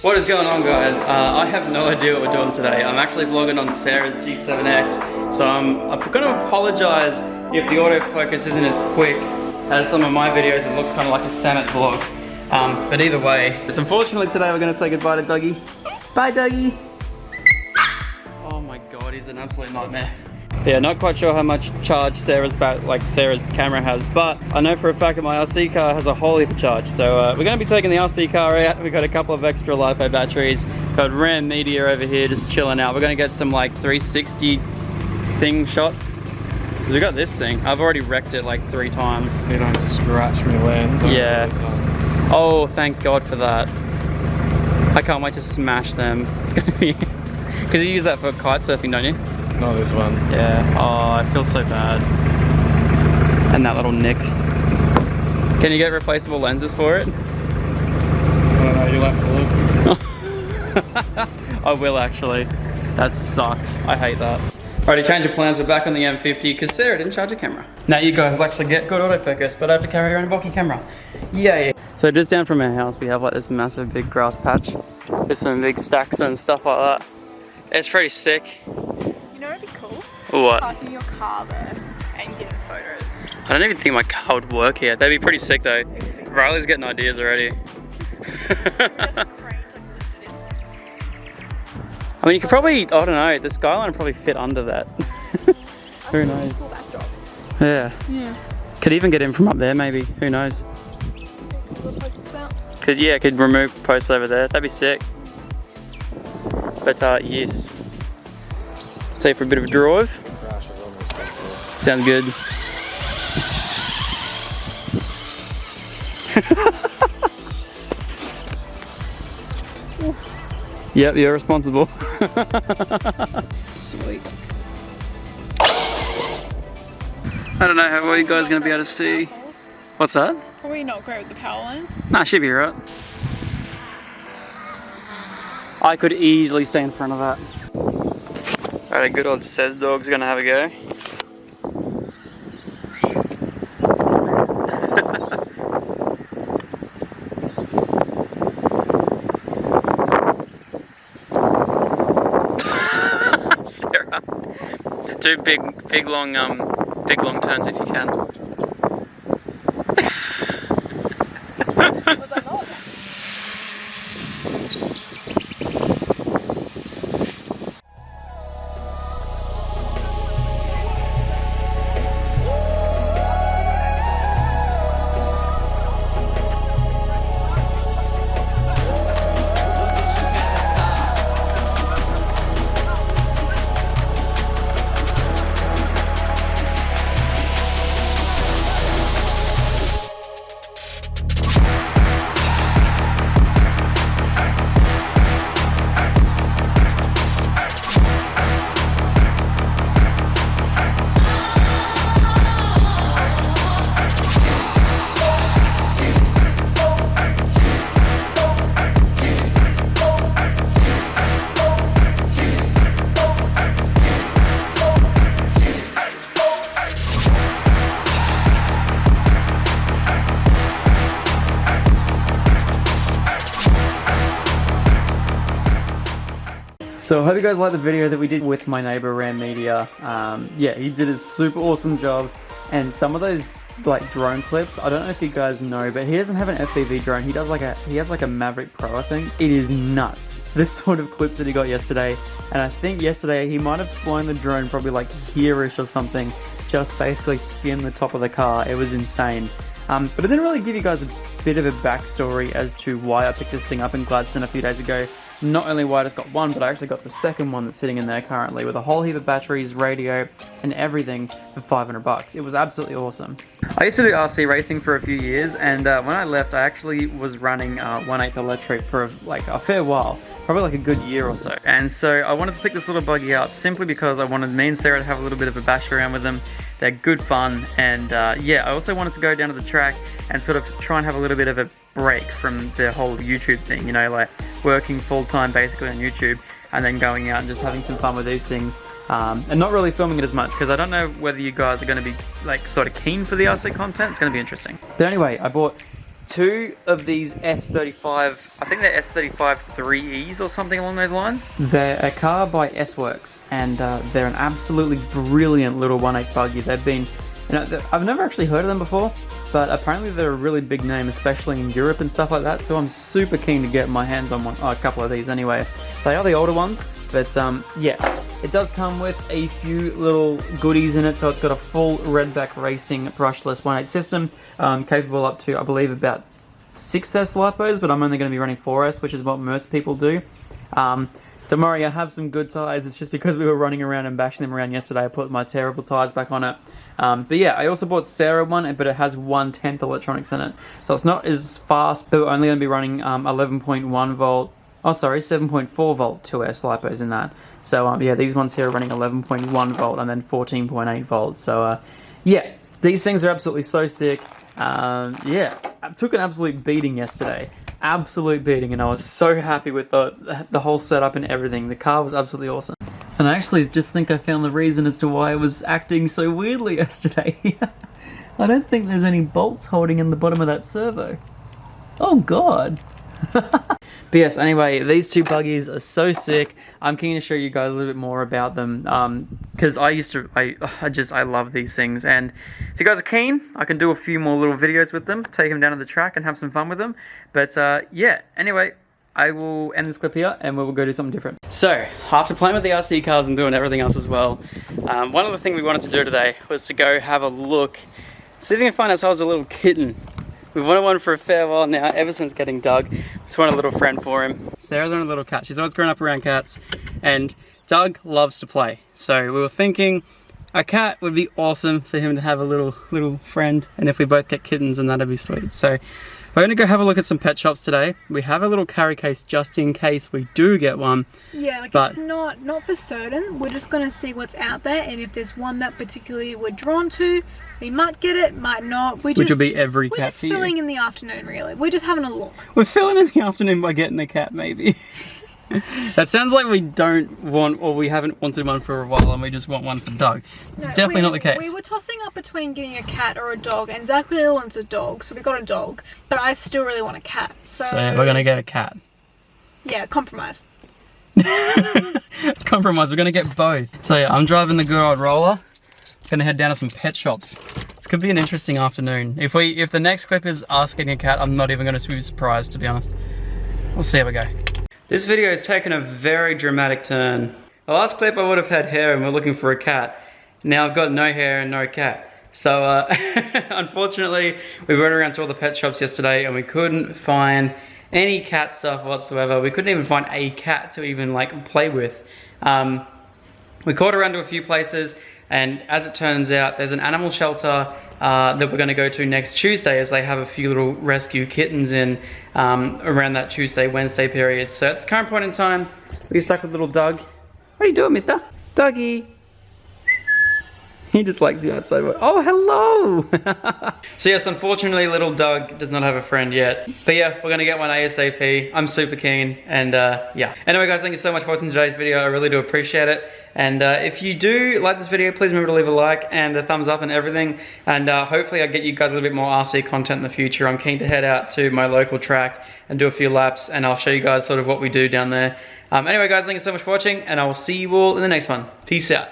What is going on, guys? I have no idea what we're doing today. I'm actually vlogging on Sarah's G7X, so I'm going to apologize if the autofocus isn't as quick as some of my videos. It looks kind of like a Samet vlog. But either way, unfortunately today we're going to say goodbye to Dougie. Bye, Dougie! Oh my god, he's an absolute nightmare. Yeah, not quite sure how much charge Sarah's camera has, but I know for a fact that my RC car has a whole heap of charge. So we're going to be taking the RC car out. We've got a couple of extra LiPo batteries. Got Ram Media over here just chilling out. We're going to get some like 360 thing shots. Because we got this thing. I've already wrecked it like 3 times. So you don't scratch from your lens. Yeah. Oh, thank God for that. I can't wait to smash them. It's going to be... Because you use that for kite surfing, don't you? Not this one. Yeah. Oh, I feel so bad. And that little nick. Can you get replaceable lenses for it? I don't know, you'll have to look. I will actually. That sucks. I hate that. Alrighty, change of plans. We're back on the M50 because Sarah didn't charge a camera. Now you guys will actually get good autofocus, but I have to carry around a bulky camera. Yay. So just down from our house, we have like this massive big grass patch with some big stacks and stuff like that. It's pretty sick. It'd be cool. What? Parking your car there and getting photos. I don't even think my car would work here. That'd be pretty sick though. Riley's getting ideas already. I mean, you could probably, I don't know, the Skyline would probably fit under that. Who knows? Cool backdrop. Yeah. Yeah. Could even get in from up there maybe. Who knows? Could remove posts over there. That'd be sick. But yes. Take for a bit of a drive. Sounds good. Yep, you're responsible. Sweet. I don't know how well you guys are going to be able to see. What's that? Probably not great with the power lines. Nah, should be right. I could easily stay in front of that. Alright, good old Says Dog's gonna have a go. Sarah, do big long turns if you can. Was that not? So I hope you guys liked the video that we did with my neighbor Ram Media. Yeah, he did a super awesome job, and some of those like drone clips, I don't know if you guys know, but he doesn't have an FPV drone. He has like a Maverick Pro, I think. It is nuts, this sort of clips that he got yesterday. And I think yesterday he might have flown the drone probably like here-ish or something, just basically skimmed the top of the car. It was insane. But I didn't really give you guys a bit of a backstory as to why I picked this thing up in Gladstone a few days ago. Not only why I just got one, but I actually got the second one that's sitting in there currently with a whole heap of batteries, radio, and everything for 500 bucks. It was absolutely awesome. I used to do RC racing for a few years, and when I left, I actually was running 1/8 electric for like a fair while. Probably like a good year or so. And so I wanted to pick this little buggy up simply because I wanted me and Sarah to have a little bit of a bash around with them. They're good fun, and yeah, I also wanted to go down to the track and sort of try and have a little bit of a break from the whole YouTube thing, you know, like working full-time basically on YouTube and then going out and just having some fun with these things, and not really filming it as much because I don't know whether you guys are going to be like sort of keen for the RC content. It's going to be interesting. But anyway, I bought two of these S35, I think they're S35 3Es or something along those lines. They're a car by S-Works, and they're an absolutely brilliant little 1.8 buggy. They've been, I've never actually heard of them before, but apparently they're a really big name, especially in Europe and stuff like that, so I'm super keen to get my hands on a couple of these anyway. They are the older ones, but yeah, it does come with a few little goodies in it. So it's got a full Redback Racing brushless 1.8 system, capable up to, I believe, about 6S lipos, but I'm only going to be running 4S, which is what most people do. Don't worry, I have some good tyres. It's just because we were running around and bashing them around yesterday, I put my terrible tyres back on it. But yeah, I also bought Sarah one, but it has 1/10 electronics in it. So it's not as fast, but we're only going to be running 11.1 volt, oh sorry, 7.4 volt 2S lipos in that. So yeah, these ones here are running 11.1 volt and then 14.8 volt. So yeah, these things are absolutely so sick. Yeah, I took an absolute beating yesterday. Absolute beating, and I was so happy with the whole setup and everything. The car was absolutely awesome. And I actually just think I found the reason as to why I was acting so weirdly yesterday. I don't think there's any bolts holding in the bottom of that servo. Oh god. But yes, anyway, these two buggies are so sick. I'm keen to show you guys a little bit more about them, because I love these things, and if you guys are keen, I can do a few more little videos with them, take them down to the track and have some fun with them. But yeah, anyway, I will end this clip here and we will go do something different. So, after playing with the RC cars and doing everything else as well, one of the things we wanted to do today was to go have a look, see if we can find ourselves a little kitten. We've wanted one for a fair while now, ever since getting Doug. Just wanted a little friend for him. Sarah's wanted a little cat. She's always grown up around cats, and Doug loves to play. So we were thinking a cat would be awesome for him to have a little friend, and if we both get kittens, then that'd be sweet. So we're gonna go have a look at some pet shops today. We have a little carry case just in case we do get one. Yeah, like but it's not for certain. We're just gonna see what's out there, and if there's one that particularly we're drawn to, we might get it, might not. Which will be every cat We're just filling in the afternoon, really. We're just having a look. We're filling in the afternoon by getting a cat, maybe. That sounds like we don't want, or we haven't wanted one for a while and we just want one for Doug. No, Definitely not the case. We were tossing up between getting a cat or a dog, and Zach really wants a dog, so we got a dog. But I still really want a cat, so we're gonna get a cat. Yeah, compromise. Compromise, we're gonna get both. So yeah, I'm driving the good old roller. Gonna head down to some pet shops. This could be an interesting afternoon. If the next clip is us getting a cat, I'm not even gonna be surprised, to be honest. We'll see how we go. This video has taken a very dramatic turn. The last clip I would have had hair and we're looking for a cat. Now I've got no hair and no cat. So unfortunately, we went around to all the pet shops yesterday and we couldn't find any cat stuff whatsoever. We couldn't even find a cat to even like play with. We called around to a few places, and as it turns out, there's an animal shelter that we're going to go to next Tuesday, as they have a few little rescue kittens in around that Tuesday, Wednesday period. So at this current point in time, we're stuck with little Doug. What are you doing, mister? Dougie. He just likes the outside world. Oh, hello! So yes, unfortunately, little Doug does not have a friend yet. But yeah, we're gonna get one ASAP. I'm super keen, and yeah. Anyway guys, thank you so much for watching today's video. I really do appreciate it. And if you do like this video, please remember to leave a like and a thumbs up and everything. And hopefully I'll get you guys a little bit more RC content in the future. I'm keen to head out to my local track and do a few laps, and I'll show you guys sort of what we do down there. Anyway guys, thank you so much for watching, and I will see you all in the next one. Peace out.